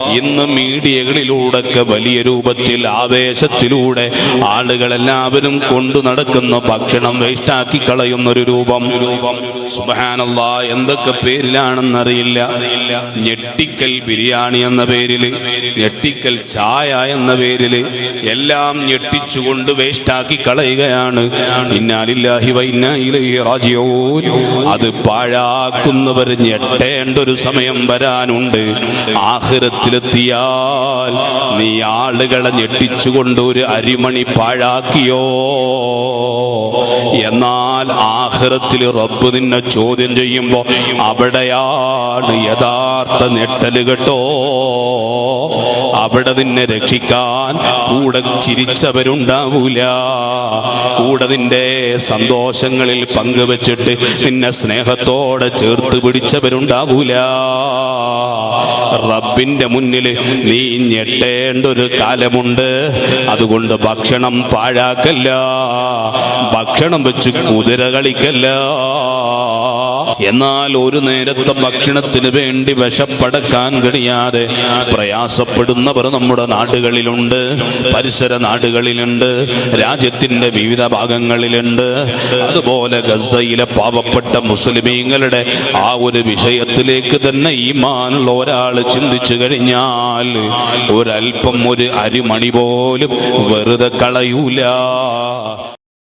ഇന്ന് മീഡിയകളിലൂടെയൊക്കെ വലിയ രൂപത്തിൽ ആവേശത്തിലൂടെ ആളുകളെല്ലാവരും കൊണ്ടു നടക്കുന്ന ഭക്ഷണം വേസ്റ്റാക്കി കളയുന്ന ഒരു രൂപം. സുബ്ഹാനല്ലാഹ്, എന്തൊക്കെ പേരിലാണെന്നറിയില്ല. ഞെട്ടിക്കൽ ബിരിയാണി എന്ന പേരില്, ഞെട്ടിക്കൽ ചായ എന്ന പേരില് എല്ലാം ഞെട്ടിച്ചുകൊണ്ട് വേസ്റ്റാക്കി കളയുകയാണ്. ഇന്നാ ലില്ലാഹി വ ഇന്നാ ഇലൈഹി റാജിഊൻ. അത് പാഴാക്കുന്നവർ ഞെട്ടേണ്ട ഒരു സമയം വരാനുണ്ട്. ആഖിറത്തിലെത്തിയാൽ നീ ആളുകളെ ഞെട്ടിച്ചുകൊണ്ട് ഒരു അരിമണി പാഴാക്കിയോ, എന്നാൽ ആഖിറത്തിൽ റബ്ബ് നിന്നെ ചോദ്യം ചെയ്യുമ്പോ അവിടെയാണ് യഥാർത്ഥ ഞെട്ടല് കേട്ടോ. അവിടെ നിന്നെ രക്ഷിക്കാൻ കൂടെ ചിരിച്ചവരുണ്ടാവൂല, കൂടെ നിന്റെ സന്തോഷങ്ങളിൽ പങ്കുവെച്ചിട്ട് നിന്നെ സ്നേഹത്തോടെ ചേർത്ത് പിടിച്ചവരുണ്ടാവൂല. റബ്ബിന്റെ മുന്നിൽ നീ ഞെട്ടേണ്ട ഒരു കാലമുണ്ട്. അതുകൊണ്ട് ഭക്ഷണം പാഴാക്കല്ല, ഭക്ഷണം വെച്ച് കുതിര കളിക്കല്ല. എന്നാൽ ഒരു നേരത്തെ ഭക്ഷണത്തിന് വേണ്ടി വിശപ്പടക്കാൻ കഴിയാതെ പ്രയാസപ്പെടുന്നവർ നമ്മുടെ നാടുകളിലുണ്ട്, പരിസര നാടുകളിലുണ്ട്, രാജ്യത്തിന്റെ വിവിധ ഭാഗങ്ങളിലുണ്ട്. അതുപോലെ ഗസയിലെ പാവപ്പെട്ട മുസ്ലിമീങ്ങളുടെ ആ ഒരു വിഷയത്തിലേക്ക് തന്നെ ഈമാനുള്ള ഒരാൾ ചിന്തിച്ചു കഴിഞ്ഞാൽ ഒരൽപ്പം ഒരു അരിമണി പോലും വെറുതെ കളയൂല.